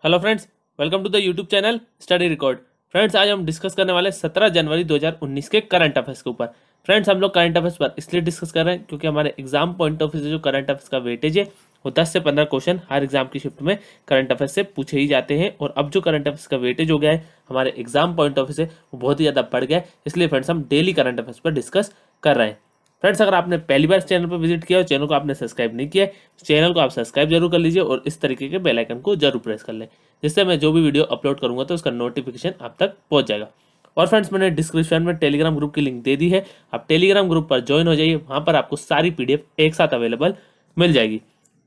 Hello friends, welcome to the YouTube channel study record. Friends, आज हम discuss करने वाले 17 जनवरी 2019 के करंट अफेयर्स के ऊपर। फ्रेंड्स, हम लोग करंट अफेयर्स पर इसलिए डिस्कस कर रहे हैं क्योंकि हमारे एग्जाम पॉइंट ऑफ व्यू से जो करंट अफेयर्स का वेटेज है वो 10 से 15 क्वेश्चन हर एग्जाम की शिफ्ट में करंट अफेयर्स से पूछे ही जाते हैं। और अब जो करंट अफेयर्स का वेटेज हो गया है हमारे एग्जाम पॉइंट ऑफ व्यू से वो बहुत ही ज़्यादा बढ़ गया है, इसलिए फ्रेंड्स हम डेली करंट अफेयर्स पर डिस्कस कर रहे हैं। फ्रेंड्स, अगर आपने पहली बार चैनल पर विजिट किया और चैनल को आपने सब्सक्राइब नहीं किया है, चैनल को आप सब्सक्राइब जरूर कर लीजिए और इस तरीके के बेल आइकन को जरूर प्रेस कर लें, जिससे मैं जो भी वीडियो अपलोड करूंगा तो उसका नोटिफिकेशन आप तक पहुंच जाएगा। और फ्रेंड्स, मैंने डिस्क्रिप्शन में टेलीग्राम ग्रुप की लिंक दे दी है, आप टेलीग्राम ग्रुप पर ज्वाइन हो जाइए, वहां पर आपको सारी पीडीएफ एक साथ अवेलेबल मिल जाएगी।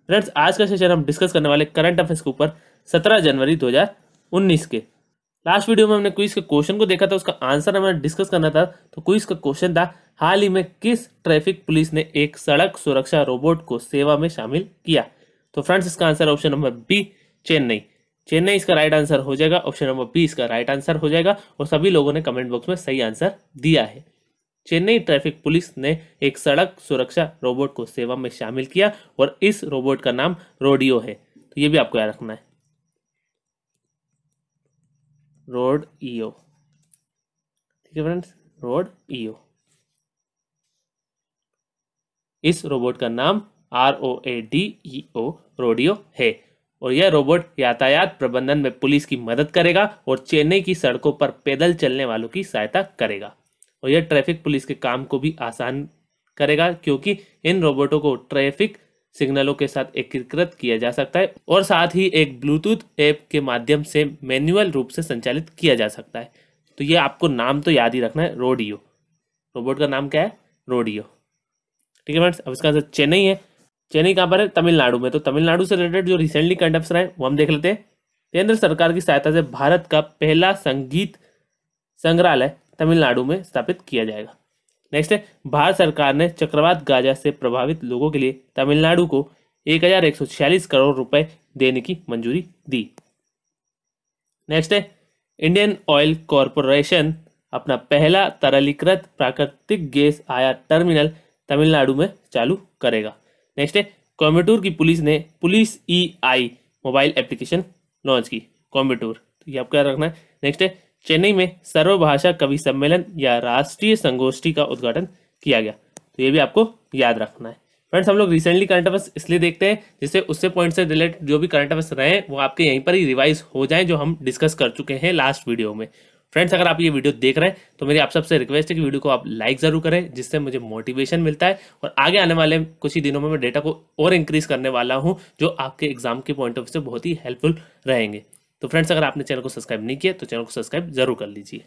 फ्रेंड्स, आज का सेशन हम डिस्कस करने वाले करंट अफेयर्स के ऊपर 17 जनवरी 2019 के। लास्ट वीडियो में हमने क्विज के क्वेश्चन को देखा था, उसका आंसर हमें डिस्कस करना था। तो क्विज का क्वेश्चन था, हाल ही में किस ट्रैफिक पुलिस ने एक सड़क सुरक्षा रोबोट को सेवा में शामिल किया? तो फ्रेंड्स, इसका answer option number B, Chennai. Chennai इसका राइट आंसर हो जाएगा। ऑप्शन नंबर बी इसका राइट आंसर हो जाएगा और सभी लोगों ने कमेंट बॉक्स में सही आंसर दिया है। चेन्नई ट्रैफिक पुलिस ने एक सड़क सुरक्षा रोबोट को सेवा में शामिल किया और इस रोबोट का नाम रोडियो है। तो ये भी आपको याद रखना है, रोड ईओ। ठीक है फ्रेंड्स, रोड ईओ। इस रोबोट का नाम ROADEO रोडियो है और यह रोबोट यातायात प्रबंधन में पुलिस की मदद करेगा और चेन्नई की सड़कों पर पैदल चलने वालों की सहायता करेगा। और यह ट्रैफिक पुलिस के काम को भी आसान करेगा क्योंकि इन रोबोटों को ट्रैफिक सिग्नलों के साथ एकीकृत किया जा सकता है और साथ ही एक ब्लूटूथ ऐप के माध्यम से मैन्युअल रूप से संचालित किया जा सकता है। तो ये आपको नाम तो याद ही रखना है, रोडियो। रोबोट का नाम क्या है? रोडियो। ठीक है फ्रेंड्स, अब इसका आंसर चेन्नई है। चेन्नई कहाँ पर है? तमिलनाडु में। तो तमिलनाडु से रिलेटेड जो रिसेंटली करंट अफेयर्स रहे वो हम देख लेते हैं। केंद्र सरकार की सहायता से भारत का पहला संगीत संग्रहालय तमिलनाडु में स्थापित किया जाएगा। नेक्स्ट है, भारत सरकार ने चक्रवात गाजा से प्रभावित लोगों के लिए तमिलनाडु को 1146 करोड़ रुपए देने की मंजूरी दी। नेक्स्ट है, इंडियन ऑयल कॉरपोरेशन अपना पहला तरलीकृत प्राकृतिक गैस आयात टर्मिनल तमिलनाडु में चालू करेगा। नेक्स्ट है, कोयम्बटूर की पुलिस ने police EI mobile application launch की। कोयम्बटूर, तो ये आपको याद रखना है। नेक्स्ट है, चेन्नई में सर्वभाषा कवि सम्मेलन या राष्ट्रीय संगोष्ठी का उद्घाटन किया गया। तो ये भी आपको याद रखना है। फ्रेंड्स, हम लोग रिसेंटली करंट अफेयर्स इसलिए देखते हैं जिससे उससे पॉइंट से रिलेटेड जो भी करंट अफेयर्स रहे हैं वो आपके यहीं पर ही रिवाइज हो जाएं, जो हम डिस्कस कर चुके हैं लास्ट वीडियो में। फ्रेंड्स, अगर आप ये वीडियो देख रहे हैं तो मेरी आप सबसे रिक्वेस्ट है कि वीडियो को आप लाइक जरूर करें, जिससे मुझे मोटिवेशन मिलता है और आगे आने वाले कुछ ही दिनों में मैं डेटा को और इंक्रीज करने वाला हूं, जो आपके एग्जाम के पॉइंट ऑफ व्यू से बहुत ही हेल्पफुल रहेंगे। तो फ्रेंड्स, अगर आपने चैनल को सब्सक्राइब नहीं किया तो चैनल को सब्सक्राइब जरूर कर लीजिए।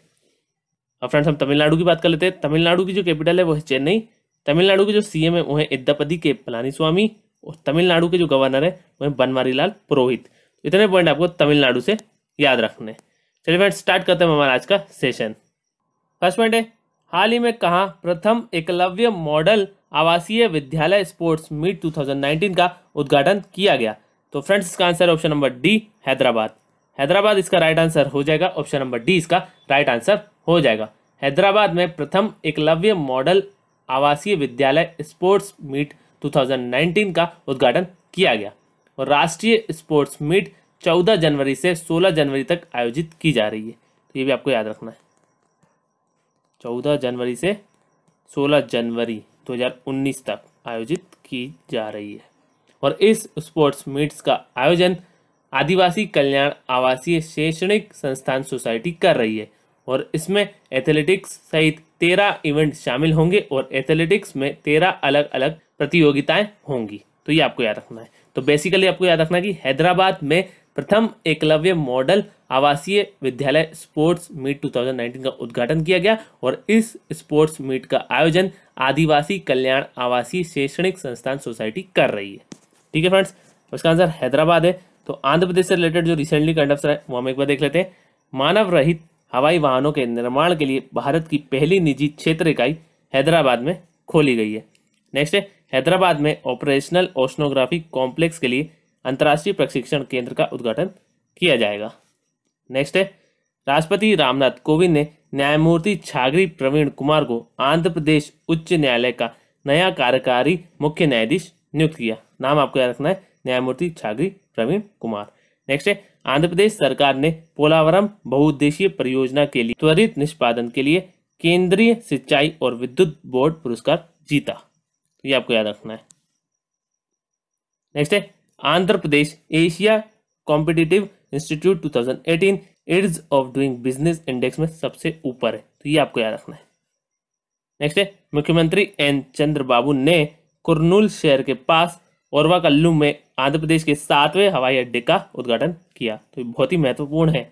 अब फ्रेंड्स, हम तमिलनाडु की बात कर लेते हैं। तमिलनाडु की जो कैपिटल है वो है चेन्नई। तमिलनाडु के जो CM है वो है इद्दापदी के पलानीस्वामी और तमिलनाडु के जो गवर्नर है वो है बनवारीलाल पुरोहित। इतने पॉइंट आपको तमिलनाडु से याद रखने। चलिए फ्रेंड्स, स्टार्ट करते हैं हमारा आज का सेशन। फर्स्ट पॉइंट है, हाल ही में कहाँ प्रथम एकलव्य मॉडल आवासीय विद्यालय स्पोर्ट्स मीट 2019 का उद्घाटन किया गया? तो फ्रेंड्स, इसका answer option number D, Hyderabad. Hyderabad इसका राइट आंसर हो जाएगा। ऑप्शन नंबर डी इसका राइट आंसर हो जाएगा। हैदराबाद में प्रथम एकलव्य मॉडल आवासीय विद्यालय स्पोर्ट्स मीट 2019 का उद्घाटन किया गया और राष्ट्रीय स्पोर्ट्स मीट 14 जनवरी से 16 जनवरी तक आयोजित की जा रही है। तो ये भी आपको याद रखना है, 14 जनवरी से 16 जनवरी 2019 तक आयोजित की जा रही है। और इस स्पोर्ट्स मीट्स का आयोजन आदिवासी कल्याण आवासीय शैक्षणिक संस्थान सोसाइटी कर रही है और इसमें एथलेटिक्स सहित 13 इवेंट शामिल होंगे और एथलेटिक्स में 13 अलग अलग प्रतियोगिताएं होंगी। तो ये आपको याद रखना है। तो बेसिकली आपको याद रखना है कि हैदराबाद में प्रथम एकलव्य मॉडल आवासीय विद्यालय स्पोर्ट्स मीट 2019 का उद्घाटन किया गया और इस स्पोर्ट्स मीट का आयोजन आदिवासी कल्याण आवासीय शैक्षणिक संस्थान सोसाइटी कर रही है। ठीक है फ्रेंड्स, इसका आंसर हैदराबाद है। तो आंध्र प्रदेश से रिलेटेड जो रिसेंटली करंट अफेयर है वो हम एक बार देख लेते हैं। मानव रहित हवाई वाहनों के निर्माण के लिए भारत की पहली निजी क्षेत्र इकाई हैदराबाद में खोली गई है। नेक्स्ट है, हैदराबाद में ऑपरेशनल ओशनोग्राफी कॉम्प्लेक्स के लिए अंतर्राष्ट्रीय प्रशिक्षण केंद्र का उद्घाटन किया जाएगा। नेक्स्ट है, राष्ट्रपति रामनाथ कोविंद ने न्यायमूर्ति छागरी प्रवीण कुमार को आंध्र प्रदेश उच्च न्यायालय का नया कार्यकारी मुख्य न्यायाधीश नियुक्त किया। नाम आपको याद रखना है, न्यायमूर्ति छागरी प्रवीण कुमार। नेक्स्ट है, आंध्र प्रदेश सरकार ने पोलावरम बहुउद्देशीय परियोजना के लिए त्वरित निष्पादन के लिए केंद्रीय सिंचाई और विद्युत बोर्ड पुरस्कार जीता। तो ये आपको याद रखना है। नेक्स्ट है Andhra Pradesh Asia competitive institute 2018 ease of doing business index में सबसे ऊपर है। तो ये आपको याद रखना है। नेक्स्ट है मुख्यमंत्री एन चंद्रबाबू ने कुर्नूल शहर के पास ओरवाकल्लू में आंध्र प्रदेश के 7वें हवाई अड्डे का उद्घाटन किया। तो ये बहुत ही महत्वपूर्ण है,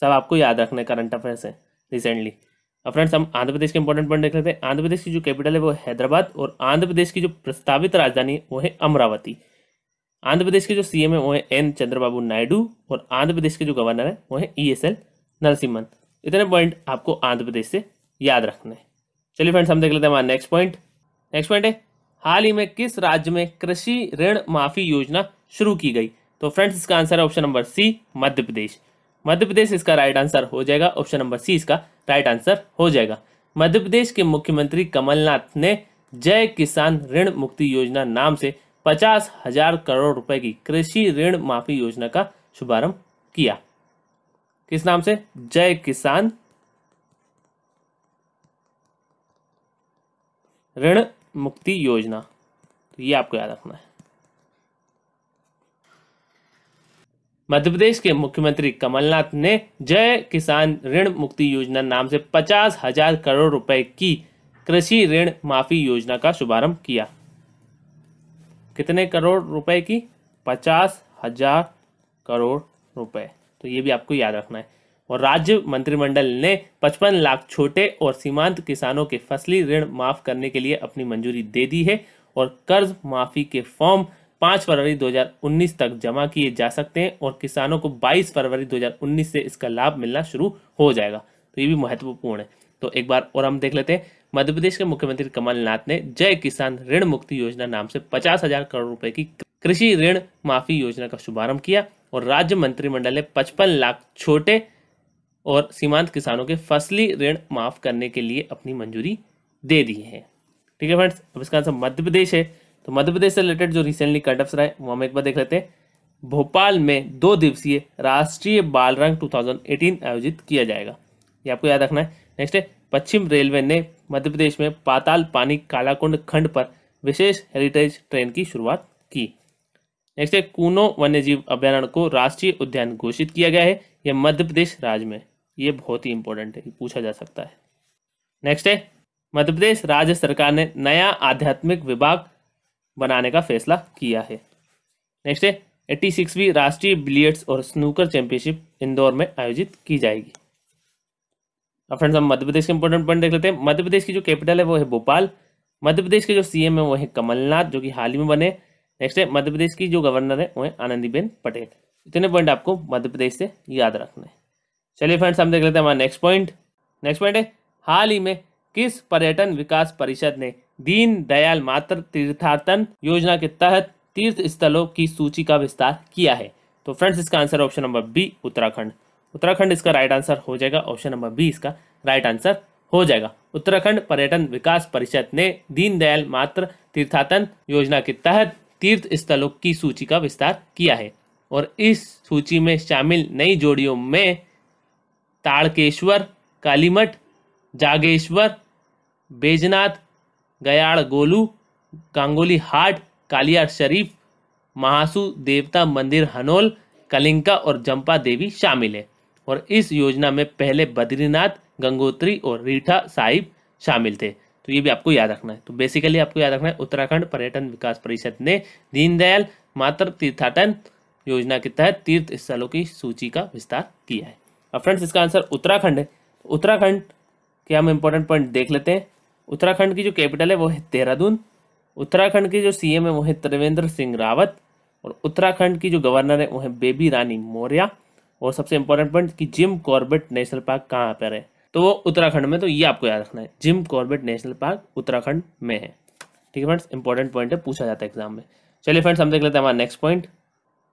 सब आपको याद रखना, करंट अफेयर्स है रिसेंटली। अब फ्रेंड्स हम आंध्र प्रदेश के इंपॉर्टेंट पॉइंट देख लेते हैं। आंध्र प्रदेश की जो कैपिटल है वो हैदराबाद और आंध्र प्रदेश की जो प्रस्तावित राजधानी है वो है अमरावती। आंध्र प्रदेश के जो सीएम है वो है एन चंद्रबाबू नायडू और आंध्र प्रदेश के जो गवर्नर है वो है ESL नरसिम्हन। इतने पॉइंट आपको आंध्र प्रदेश से याद रखने हैं। चलिए फ्रेंड्स हम देख लेते हैं हमारा नेक्स्ट पॉइंट। नेक्स्ट पॉइंट है हाल ही में किस राज्य में कृषि ऋण माफी योजना शुरू की गई? तो फ्रेंड्स इसका आंसर है ऑप्शन नंबर सी, मध्य प्रदेश। मध्य प्रदेश इसका राइट आंसर हो जाएगा। ऑप्शन नंबर सी इसका राइट आंसर हो जाएगा। मध्य प्रदेश के मुख्यमंत्री कमलनाथ ने जय किसान ऋण मुक्ति योजना नाम से 50,000 करोड़ रुपए की कृषि ऋण माफी योजना का शुभारंभ किया। किस नाम से? जय किसान ऋण मुक्ति योजना। तो ये आपको याद रखना है। मध्य प्रदेश के मुख्यमंत्री कमलनाथ ने जय किसान ऋण मुक्ति योजना नाम से 50,000 करोड़ रुपए की कृषि ऋण माफी योजना का शुभारंभ किया। कितने करोड़ रुपए की? 50,000 करोड़ रुपए। तो ये भी आपको याद रखना है। और राज्य मंत्रिमंडल ने 55 लाख छोटे और सीमांत किसानों के फसली ऋण माफ करने के लिए अपनी मंजूरी दे दी है और कर्ज माफी के फॉर्म 5 फरवरी 2019 तक जमा किए जा सकते हैं और किसानों को 22 फरवरी 2019 से इसका लाभ मिलना शुरू हो जाएगा। तो ये भी महत्वपूर्ण है। तो एक बार और हम देख लेते हैं। मध्य प्रदेश के मुख्यमंत्री कमलनाथ ने जय किसान ऋण मुक्ति योजना नाम से 50,000 करोड़ रुपए की कृषि ऋण माफी योजना का शुभारंभ किया और राज्य मंत्रिमंडल ने 55 लाख छोटे और सीमांत किसानों के फसली ऋण माफ करने के लिए अपनी मंजूरी दे दी है। ठीक है फ्रेंड्स, अब इसका आंसर मध्य प्रदेश है। तो मध्य प्रदेश से रिलेटेड जो रिसेंटली करंट अफेयर्स रहा है वो हम एक बार देख लेते हैं। भोपाल में 2 दिवसीय राष्ट्रीय बाल रंग 2018 आयोजित किया जाएगा। ये आपको याद रखना है। नेक्स्ट है पश्चिम रेलवे ने मध्य प्रदेश में पाताल पानी कालाकुंड खंड पर विशेष हेरिटेज ट्रेन की शुरुआत की। नेक्स्ट है कूनो वन्यजीव अभ्यारण्य को राष्ट्रीय उद्यान घोषित किया गया है। यह मध्य प्रदेश राज्य में, ये बहुत ही इंपॉर्टेंट है, पूछा जा सकता है। नेक्स्ट है मध्य प्रदेश राज्य सरकार ने नया आध्यात्मिक विभाग बनाने का फैसला किया है। नेक्स्ट है 86वीं राष्ट्रीय बिलियर्ड्स और स्नूकर चैंपियनशिप इंदौर में आयोजित की जाएगी। अब फ्रेंड्स हम मध्य प्रदेश के इंपॉर्टेंट पॉइंट देख लेते हैं। मध्य प्रदेश की जो कैपिटल है वो है भोपाल। मध्य प्रदेश के जो सीएम है वो है कमलनाथ, जो कि हाल ही में बने। नेक्स्ट है मध्य प्रदेश की जो गवर्नर है वो है आनंदीबेन पटेल। इतने पॉइंट आपको मध्य प्रदेश से याद रखने हैं। चलिए फ्रेंड्स हम देख लेते हैं हमारा नेक्स्ट पॉइंट। नेक्स्ट पॉइंट है हाल ही में किस पर्यटन विकास परिषद ने दीन दयाल मातृ तीर्थाटन योजना के तहत तीर्थ स्थलों की सूची का विस्तार किया है? तो फ्रेंड्स इसका answer option number B, Uttarakhand. Uttarakhand इसका राइट आंसर हो जाएगा। ऑप्शन नंबर बी इसका राइट आंसर हो जाएगा। उत्तराखंड पर्यटन विकास परिषद ने दीनदयाल मातृ तीर्थाटन योजना के तहत तीर्थ स्थलों की सूची का विस्तार किया है और इस सूची में शामिल नई जोड़ियों में ताड़केश्वर, कालीमठ, जागेश्वर, बैजनाथ, गयाड़ गोलू, गांगोली हाट, कालियार शरीफ, महासू देवता मंदिर हनोल, कलिंका और जंपा देवी शामिल है। और इस योजना में पहले बद्रीनाथ, गंगोत्री और रीठा साहिब शामिल थे। तो ये भी आपको याद रखना है। तो बेसिकली आपको याद रखना है उत्तराखंड पर्यटन विकास परिषद ने दीनदयाल मातृ तीर्थाटन योजना के तहत तीर्थ स्थलों की सूची का विस्तार किया है। अब फ्रेंड्स इसका आंसर उत्तराखंड है। उत्तराखंड के हम इंपॉर्टेंट पॉइंट देख लेते हैं। उत्तराखंड की जो कैपिटल है वो है देहरादून। उत्तराखंड के जो सीएम है वो है त्रिवेंद्र सिंह रावत और उत्तराखंड की जो गवर्नर है वो है बेबी रानी मौर्य। और सबसे इंपॉर्टेंट पॉइंट कि जिम कॉर्बेट नेशनल पार्क कहाँ पर है? तो वो उत्तराखंड में। तो ये आपको याद रखना है, Jim Corbett national park Uttarakhand में है। ठीक है फ्रेंड्स, इंपॉर्टेंट पॉइंट है, पूछा जाता है एग्जाम में। चलिए फ्रेंड्स हम देख लेते हैं हमारा नेक्स्ट पॉइंट।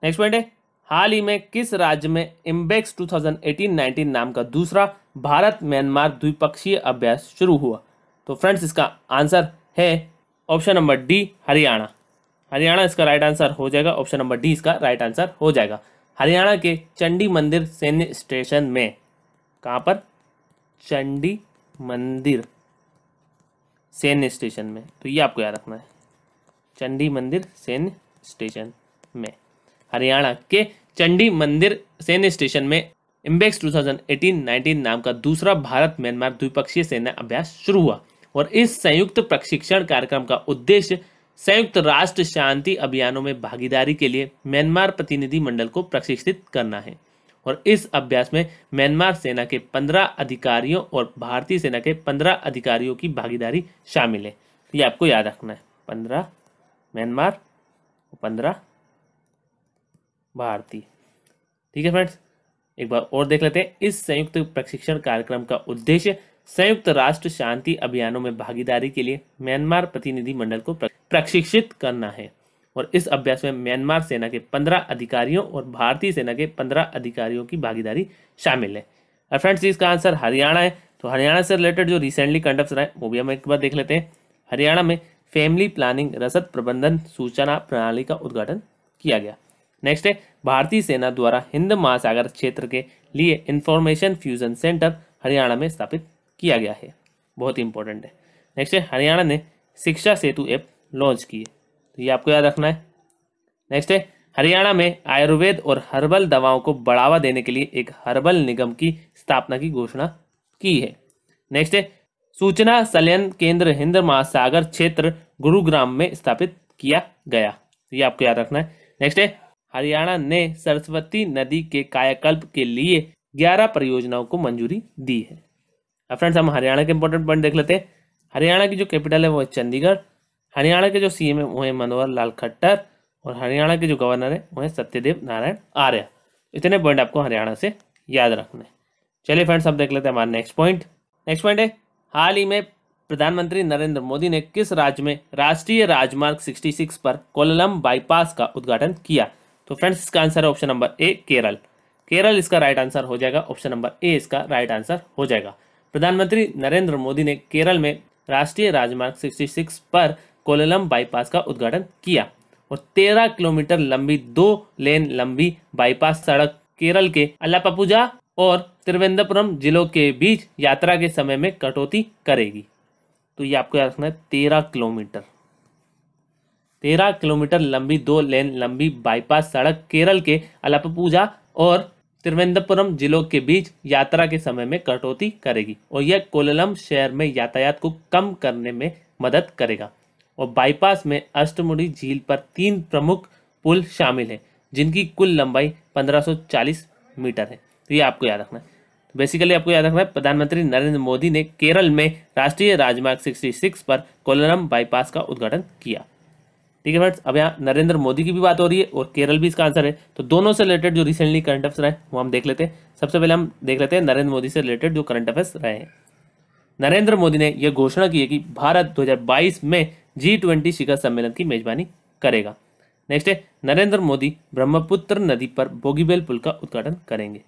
नेक्स्ट पॉइंट है हाल ही में किस राज्य में इम्बेक्स 2018-19 नाम का दूसरा भारत म्यांमार द्विपक्षीय अभ्यास शुरू हुआ? तो फ्रेंड्स इसका आंसर है option number D, Haryana. Haryana इसका राइट आंसर हो जाएगा। ऑप्शन नंबर डी इसका राइट आंसर हो जाएगा। हरियाणा के चंडी मंदिर सैन्य स्टेशन में, कहाँ पर? चंडी मंदिर सैन्य स्टेशन में, तो ये आपको याद रखना है, चंडी मंदिर सैन्य स्टेशन में। हरियाणा के चंडी मंदिर सैन्य स्टेशन में इम्बेक्स 2018-19 नाम का दूसरा भारत म्यांमार द्विपक्षीय सैन्य अभ्यास शुरू हुआ और इस संयुक्त प्रशिक्षण कार्यक्रम का उद्देश्य संयुक्त राष्ट्र शांति अभियानों में भागीदारी के लिए म्यांमार प्रतिनिधि मंडल को प्रशिक्षित करना है। और इस अभ्यास में म्यांमार सेना के 15 अधिकारियों और भारतीय सेना के 15 अधिकारियों की भागीदारी शामिल है। तो ये आपको याद रखना है, 15 म्यांमार और 15 भारतीय। ठीक है फ्रेंड्स, एक बार और देख लेते हैं। इस संयुक्त प्रशिक्षण कार्यक्रम का उद्देश्य संयुक्त राष्ट्र शांति अभियानों में भागीदारी के लिए म्यांमार प्रतिनिधि मंडल को प्रशिक्षित करना है और इस अभ्यास में म्यांमार सेना के 15 अधिकारियों और भारतीय सेना के 15 अधिकारियों की भागीदारी शामिल है। और फ्रेंड्स, इसका आंसर हरियाणा है। तो हरियाणा से रिलेटेड जो रिसेंटली करंट अफेयर है वो भी हम एक बार देख लेते हैं। हरियाणा में फैमिली प्लानिंग रसद प्रबंधन सूचना प्रणाली का उद्घाटन किया गया। नेक्स्ट है, भारतीय सेना द्वारा हिंद महासागर क्षेत्र के लिए इंफॉर्मेशन फ्यूजन सेंटर हरियाणा में स्थापित किया गया है, बहुत ही इंपॉर्टेंट है। नेक्स्ट है, हरियाणा ने शिक्षा सेतु ऐप लॉन्च की है, तो ये आपको याद रखना है। नेक्स्ट है, हरियाणा में आयुर्वेद और हर्बल दवाओं को बढ़ावा देने के लिए एक हर्बल निगम की स्थापना की घोषणा की है। नेक्स्ट है, सूचना संलयन केंद्र हिंद महासागर क्षेत्र गुरुग्राम में स्थापित किया गया, तो ये आपको याद रखना है। नेक्स्ट है, हरियाणा ने सरस्वती नदी के कायाकल्प के लिए 11 परियोजनाओं को मंजूरी दी है। अब फ्रेंड्स, हम हरियाणा के इंपॉर्टेंट पॉइंट देख लेते हैं। हरियाणा की जो कैपिटल है वो है चंडीगढ़। हरियाणा के जो सीएम है वो है मनोहर लाल खट्टर और हरियाणा के जो गवर्नर है वो है सत्यदेव नारायण आर्य। इतने पॉइंट आपको हरियाणा से याद रखने। चलिए फ्रेंड्स, अब देख लेते हैं हमारा नेक्स्ट पॉइंट। नेक्स्ट पॉइंट है, हाल ही में प्रधानमंत्री नरेंद्र मोदी ने किस राज्य में राष्ट्रीय राजमार्ग 66 पर कोल्लम बाईपास का उद्घाटन किया? तो फ्रेंड्स, इसका आंसर है option number A, Kerala. Kerala इसका राइट आंसर हो जाएगा, ऑप्शन नंबर ए इसका राइट आंसर हो जाएगा। प्रधानमंत्री नरेंद्र मोदी ने केरल में राष्ट्रीय राजमार्ग 66 पर कोल्लम बाईपास का उद्घाटन किया और 13 किलोमीटर लंबी 2 लेन लंबी बाईपास सड़क केरल के अलाप्पुझा और त्रिवेंद्रपुरम जिलों के बीच यात्रा के समय में कटौती करेगी। तो ये आपको याद रखना है, 13 किलोमीटर लंबी 2 लेन लंबी बाईपास सड़क केरल के अलाप्पुझा और त्रिवेंद्रपुरम जिलों के बीच यात्रा के समय में कटौती करेगी और यह कोल्लम शहर में यातायात को कम करने में मदद करेगा। और बाईपास में अष्टमुड़ी झील पर 3 प्रमुख पुल शामिल हैं जिनकी कुल लंबाई 1540 मीटर है। तो ये आपको याद रखना है। तो बेसिकली आपको याद रखना है, प्रधानमंत्री नरेंद्र मोदी ने केरल में राष्ट्रीय राजमार्ग 66 पर कोल्लम बाईपास का उद्घाटन किया। ठीक है फ्रेंड्स, अब यहाँ नरेंद्र मोदी की भी बात हो रही है और केरल भी इसका आंसर है। तो दोनों से रिलेटेड जो रिसेंटली करंट अफेयर है वो हम देख लेते हैं। सबसे पहले हम देख लेते हैं नरेंद्र मोदी से रिलेटेड जो करंट अफेयर्स रहे हैं। नरेंद्र मोदी ने यह घोषणा की है कि भारत 2022 में G20 शिखर सम्मेलन की मेजबानी करेगा। नेक्स्ट है, नरेंद्र मोदी ब्रह्मपुत्र नदी पर बोगीबील पुल का उद्घाटन करेंगे।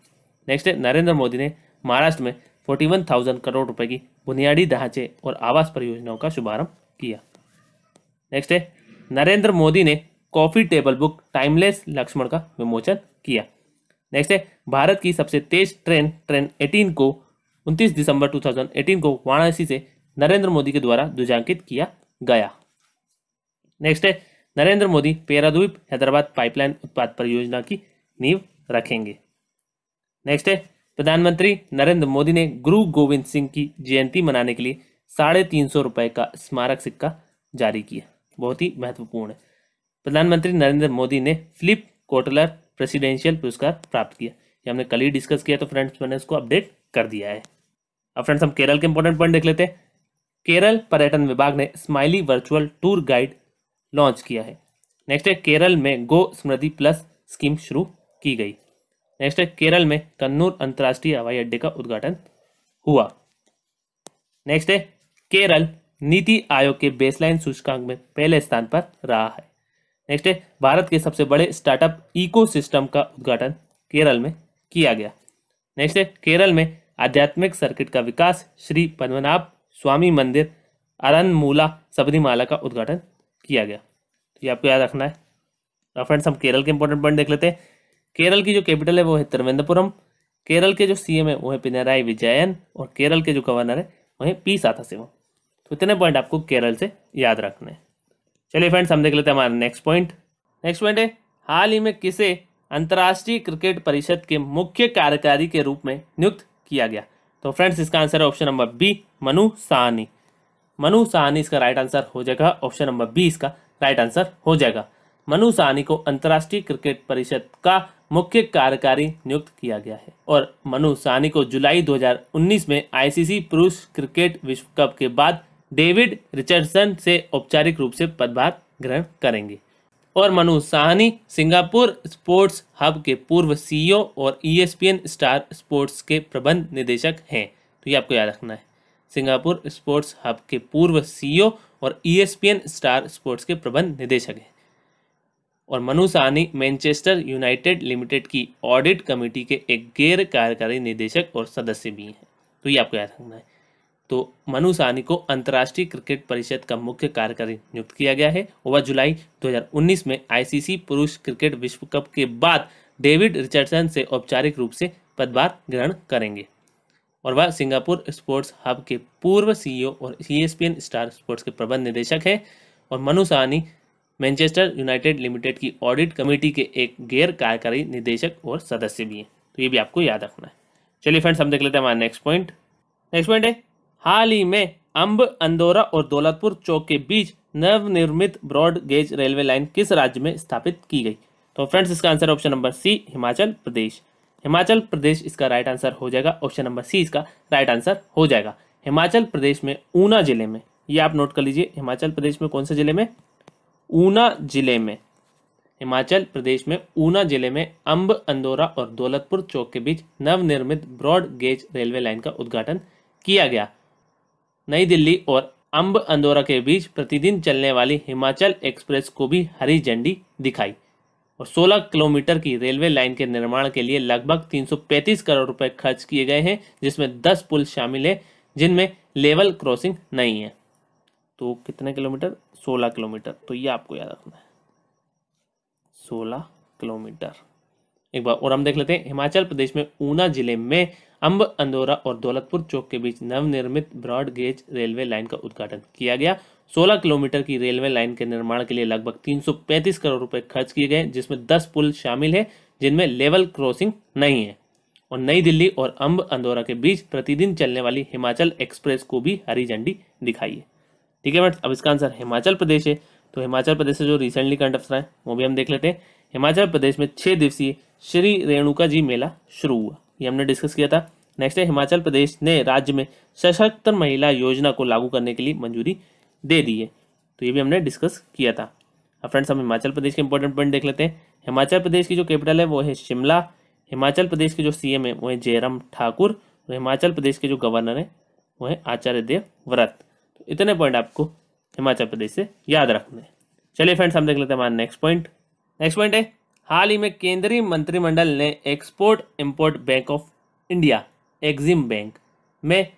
नेक्स्ट है, नरेंद्र मोदी ने महाराष्ट्र में 41,000 करोड़ रुपए की बुनियादी ढांचे और आवास परियोजनाओं का शुभारंभ किया। नेक्स्ट है, नरेंद्र मोदी ने coffee table book timeless Laxman का विमोचन किया। नेक्स्ट है, भारत की सबसे तेज ट्रेन 18 को 29 दिसंबर 2018 को वाराणसी से नरेंद्र मोदी के द्वारा ध्वजांकित किया गया। नेक्स्ट है, नरेंद्र मोदी पेराद्वीप हैदराबाद पाइपलाइन उत्पाद परियोजना की नींव रखेंगे। नेक्स्ट है, प्रधानमंत्री नरेंद्र मोदी ने गुरु गोविंद सिंह की जयंती मनाने के लिए 350 रुपए का स्मारक सिक्का जारी किया, बहुत ही महत्वपूर्ण है। प्रधानमंत्री नरेंद्र मोदी ने फिलिप कोटलर प्रेसिडेंशियल पुरस्कार प्राप्त किया, ये हमने कल ही डिस्कस किया, तो फ्रेंड्स मैंने इसको अपडेट कर दिया है। अब फ्रेंड्स हम केरल के इंपॉर्टेंट पॉइंट देख लेते हैं। केरल पर्यटन विभाग ने smiley virtual tour guide launch किया है। नेक्स्ट है, केरल में गो समृद्धि प्लस स्कीम शुरू की गई। नेक्स्ट है, केरल में कन्नूर अंतर्राष्ट्रीय हवाई अड्डे का उद्घाटन हुआ। नेक्स्ट है, केरल नीति आयोग के बेसलाइन सूचकांक में पहले स्थान पर रहा है। नेक्स्ट है, भारत के सबसे बड़े स्टार्टअप इकोसिस्टम का उद्घाटन केरल में किया गया। नेक्स्ट है, केरल में आध्यात्मिक सर्किट का विकास, श्री पद्मनाभ स्वामी मंदिर अरनमूला सबरीमाला का उद्घाटन किया गया। तो ये आपको याद रखना है। फ्रेंड्स हम केरल के इंपॉर्टेंट पॉइंट देख लेते हैं। केरल की जो कैपिटल है वो है तिरुवनंतपुरम। केरल के जो सीएम है वो है पिनराई विजयन और केरल के जो गवर्नर है वो है पी साथासिवम। तो इतने पॉइंट आपको केरल से याद रखने हैं। चलिए फ्रेंड्स, हम देख लेते हैं हमारा नेक्स्ट पॉइंट। नेक्स्ट पॉइंट है, हाल ही में किसे अंतर्राष्ट्रीय क्रिकेट परिषद के मुख्य कार्यकारी के रूप में नियुक्त किया गया? तो फ्रेंड्स, इसका आंसर है option number B, Manu Sawhney. Manu Sawhney इसका राइट आंसर हो जाएगा। ऑप्शन नंबर बी इसका राइट आंसर हो जाएगा। मनु साहनी को अंतर्राष्ट्रीय क्रिकेट परिषद का मुख्य कार्यकारी नियुक्त किया गया है और मनु साहनी को जुलाई 2019 में आईसीसी पुरुष क्रिकेट विश्व कप के बाद डेविड रिचर्डसन से औपचारिक रूप से पदभार ग्रहण करेंगे। और Manu Sahni Singapore sports hub के पूर्व सीईओ और ईएसपीएन स्टार स्पोर्ट्स के प्रबंध निदेशक हैं। तो ये आपको याद रखना है, सिंगापुर स्पोर्ट्स हब के पूर्व सीईओ और ईएसपीएन स्टार स्पोर्ट्स के प्रबंध निदेशक हैं। और Manu Sahni Manchester United limited की ऑडिट कमेटी के एक गैर कार्यकारी निदेशक और सदस्य भी हैं। तो ये आपको याद रखना है। तो मनु साहनी को अंतर्राष्ट्रीय क्रिकेट परिषद का मुख्य कार्यकारी नियुक्त किया गया है और वह जुलाई 2019 में आईसीसी पुरुष क्रिकेट विश्व कप के बाद डेविड रिचर्डसन से औपचारिक रूप से पदभार ग्रहण करेंगे। और वह सिंगापुर स्पोर्ट्स हब के पूर्व सीईओ और ईएसपीएन स्टार स्पोर्ट्स के प्रबंध निदेशक हैं। और Manu Sahni Manchester United limited की ऑडिट कमेटी के एक गैर कार्यकारी निदेशक और सदस्य भी हैं। तो ये भी आपको याद रखना है। चलिए फ्रेंड्स, हम देख लेते हैं हमारा नेक्स्ट पॉइंट। नेक्स्ट पॉइंट है, हाल ही में अंब, अंदौरा और दौलतपुर चौक के बीच नवनिर्मित ब्रॉड गेज रेलवे लाइन किस राज्य में स्थापित की गई? तो फ्रेंड्स, इसका answer option number C, Himachal Pradesh. Himachal Pradesh इसका राइट आंसर हो जाएगा। ऑप्शन नंबर सी इसका राइट आंसर हो जाएगा। हिमाचल प्रदेश में ऊना जिले में, ये आप नोट कर लीजिए, हिमाचल प्रदेश में कौन से जिले में? ऊना जिले में। हिमाचल प्रदेश में ऊना जिले में अंब, अंदौरा और दौलतपुर चौक के बीच नवनिर्मित ब्रॉड गेज रेलवे लाइन का उद्घाटन किया गया। नई दिल्ली और अंब, अंदौरा के बीच प्रतिदिन चलने वाली हिमाचल एक्सप्रेस को भी हरी झंडी दिखाई। और 16 किलोमीटर की रेलवे लाइन के निर्माण के लिए लगभग 335 करोड़ रुपए खर्च किए गए हैं, जिसमें 10 पुल शामिल है जिनमें लेवल क्रॉसिंग नहीं है। तो कितने किलोमीटर? 16 किलोमीटर। तो ये आपको याद रखना है, 16 किलोमीटर। एक बार और हम देख लेते हैं। हिमाचल प्रदेश में ऊना जिले में अंब, अंदौरा और दौलतपुर चौक के बीच नवनिर्मित ब्रॉड गेज रेलवे लाइन का उद्घाटन किया गया। 16 किलोमीटर की रेलवे लाइन के निर्माण के लिए लगभग 335 करोड़ रुपए खर्च किए गए, जिसमें 10 पुल शामिल है जिनमें लेवल क्रॉसिंग नहीं है। और नई दिल्ली और अंब, अंदौरा के बीच प्रतिदिन चलने वाली हिमाचल एक्सप्रेस को भी हरी झंडी दिखाई है। ठीक है फ्रेंड्स, अब इसका आंसर हिमाचल प्रदेश है। तो हिमाचल प्रदेश से जो रिसेंटली करंट अफेयर है वो भी हम देख लेते हैं। हिमाचल प्रदेश में 6 दिवसीय श्री रेणुका जी मेला शुरू हुआ, ये हमने डिस्कस किया था। नेक्स्ट है, हिमाचल प्रदेश ने राज्य में सशक्त महिला योजना को लागू करने के लिए मंजूरी दे दी है। तो ये भी हमने डिस्कस किया था। अब फ्रेंड्स, हम हिमाचल प्रदेश के इंपॉर्टेंट पॉइंट देख लेते हैं। हिमाचल प्रदेश की जो कैपिटल है वो है शिमला। हिमाचल प्रदेश के जो सीएम है वो है जयराम ठाकुर। और हिमाचल प्रदेश के जो गवर्नर है वो है आचार्य देवव्रत। तो इतने पॉइंट आपको हिमाचल प्रदेश से याद रखने हैं। चलिए फ्रेंड्स, हम देख लेते हैं हमारा नेक्स्ट पॉइंट। नेक्स्ट पॉइंट है, हाल ही में केंद्रीय मंत्रिमंडल ने export import bank of India EXIM bank में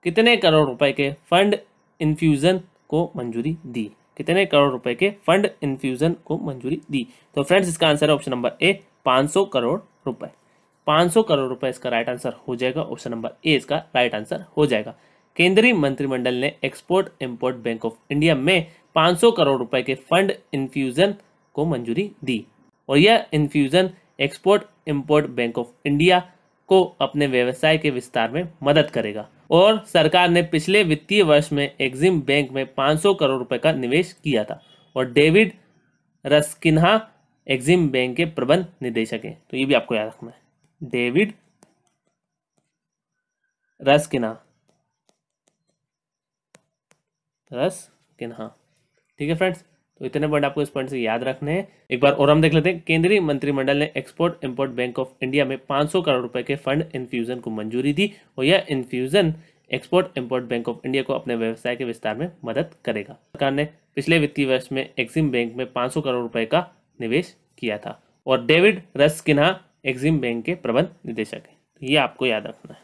कितने करोड़ रुपए के फंड इन्फ्यूजन को मंजूरी दी? कितने करोड़ रुपए के फंड इन्फ्यूजन को मंजूरी दी? तो फ्रेंड्स, इसका आंसर है ऑप्शन नंबर ए, 500 करोड़ रुपए। 500 करोड़ रुपए इसका राइट आंसर हो जाएगा। ऑप्शन नंबर ए इसका राइट आंसर हो जाएगा। केंद्रीय मंत्रिमंडल ने export import bank of India में 500 करोड़ रुपए के फंड इन्फ्यूजन को मंजूरी दी। और यह infusion export import bank of India को अपने व्यवसाय के विस्तार में मदद करेगा। और सरकार ने पिछले वित्तीय वर्ष में एग्जिम बैंक में 500 करोड़ रुपए का निवेश किया था। और डेविड रस्किन्हा एग्जिम बैंक के प्रबंध निदेशक हैं। तो ये भी आपको याद रखना है, डेविड रस्किन्हा। ठीक है फ्रेंड्स, तो इतने पॉइंट आपको इस पॉइंट से याद रखने हैं। एक बार और हम देख लेते हैं। केंद्रीय मंत्रिमंडल ने export import bank of India में 500 करोड़ रुपए के फंड इन्फ्यूजन को मंजूरी दी। और यह infusion export import bank of India को अपने व्यवसाय के विस्तार में मदद करेगा। सरकार ने पिछले वित्तीय वर्ष में एक्सिम बैंक में 500 करोड़ रुपए का निवेश किया था। और डेविड रस्किन्हा एक्सिम बैंक के प्रबंध निदेशक है। तो ये आपको याद रखना है।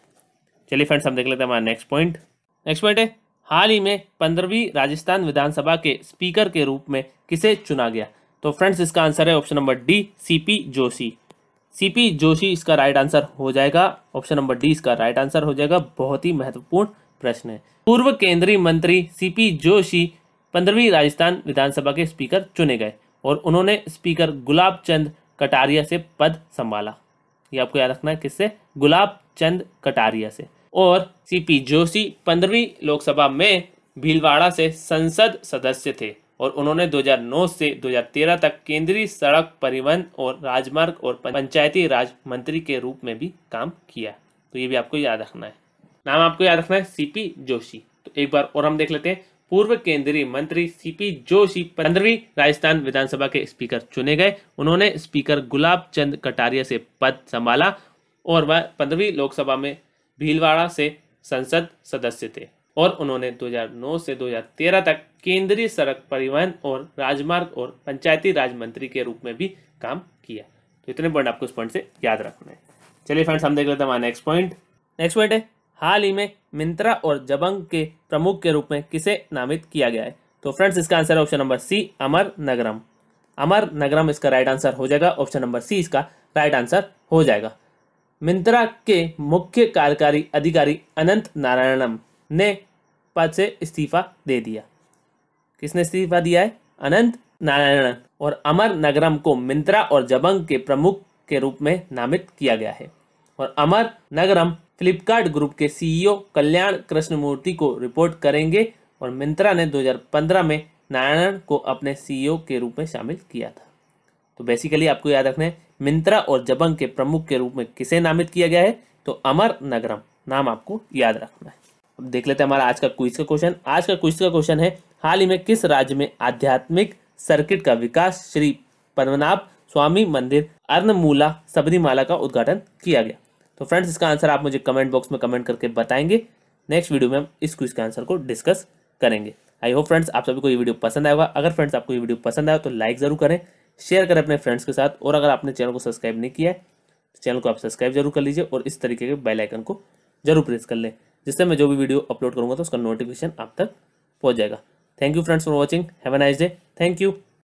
चलिए फ्रेंड्स, हम देख लेते हैं हमारा नेक्स्ट पॉइंट। नेक्स्ट पॉइंट है, हाल ही में 15वीं राजस्थान विधानसभा के स्पीकर के रूप में किसे चुना गया? तो फ्रेंड्स, इसका आंसर है option number D, CP Joshi. CP Joshi इसका राइट आंसर हो जाएगा। ऑप्शन नंबर डी इसका राइट आंसर हो जाएगा। बहुत ही महत्वपूर्ण प्रश्न है। पूर्व केंद्रीय मंत्री सीपी जोशी 15वीं राजस्थान विधानसभा के स्पीकर चुने गए और उन्होंने स्पीकर गुलाब चंद कटारिया से पद संभाला। ये आपको याद रखना है, किससे? गुलाब चंद कटारिया से। और सीपी जोशी 15वीं लोकसभा में भीलवाड़ा से संसद सदस्य थे और उन्होंने 2009 से 2013 तक केंद्रीय सड़क परिवहन और राजमार्ग और पंचायती राज मंत्री के रूप में भी काम किया। तो ये भी आपको याद रखना है। नाम आपको याद रखना है सीपी जोशी। तो एक बार और हम देख लेते हैं। पूर्व केंद्रीय मंत्री सीपी जोशी 15वीं राजस्थान विधानसभा के स्पीकर चुने गए। उन्होंने स्पीकर गुलाब चंद कटारिया से पद संभाला और वह 15वीं लोकसभा में भीलवाड़ा से संसद सदस्य थे और उन्होंने 2009 से 2013 तक केंद्रीय सड़क परिवहन और राजमार्ग और पंचायती राज मंत्री के रूप में भी काम किया। तो इतने पॉइंट आपको इस पॉइंट से याद रखना है। चलिए फ्रेंड्स, हम देख लेते हैं हमारा नेक्स्ट पॉइंट। नेक्स्ट पॉइंट है, हाल ही में मिंत्रा और जबंग के प्रमुख के रूप में किसे नामित किया गया है? तो फ्रेंड्स, इसका आंसर है ऑप्शन नंबर सी, अमर नगरम। अमर नगरम इसका राइट आंसर हो जाएगा। ऑप्शन नंबर सी इसका राइट आंसर हो जाएगा। मिंत्रा के मुख्य कार्यकारी अधिकारी अनंत नारायणम ने पद से इस्तीफा दे दिया। किसने इस्तीफा दिया है? अनंत नारायणन। और अमर नगरम को मिंत्रा और जबंग के प्रमुख के रूप में नामित किया गया है। और अमर नगरम फ्लिपकार्ट ग्रुप के सीईओ कल्याण कृष्णमूर्ति को रिपोर्ट करेंगे और मिंत्रा ने 2015 में नारायणन को अपने सीईओ के रूप में शामिल किया था। तो बेसिकली आपको याद रखना है, मिंत्रा और जबंग के प्रमुख के रूप में किसे नामित किया गया है? तो अमर नगरम नाम आपको याद रखना है। अब देख लेते हैं हमारा आज का क्विज का क्वेश्चन। आज का क्विज का क्वेश्चन है, हाल ही में किस राज्य में आध्यात्मिक सर्किट का विकास श्री पद्मनाभ स्वामी मंदिर अर्नमूला सबरीमाला का उद्घाटन किया गया? तो फ्रेंड्स, इसका आंसर आप मुझे कमेंट बॉक्स में कमेंट करके बताएंगे। नेक्स्ट वीडियो में हम इस क्विज के आंसर को डिस्कस करेंगे। आई होप फ्रेंड्स आप सभी को ये वीडियो पसंद आएगा। अगर फ्रेंड्स आपको ये वीडियो पसंद आया तो लाइक जरूर करें, शेयर करें अपने फ्रेंड्स के साथ। और अगर आपने चैनल को सब्सक्राइब नहीं किया है तो चैनल को आप सब्सक्राइब जरूर कर लीजिए और इस तरीके के बेल आइकन को जरूर प्रेस कर लें, जिससे मैं जो भी वीडियो अपलोड करूंगा तो उसका नोटिफिकेशन आप तक पहुंच जाएगा। Thank you friends for watching. Have a nice day. Thank you.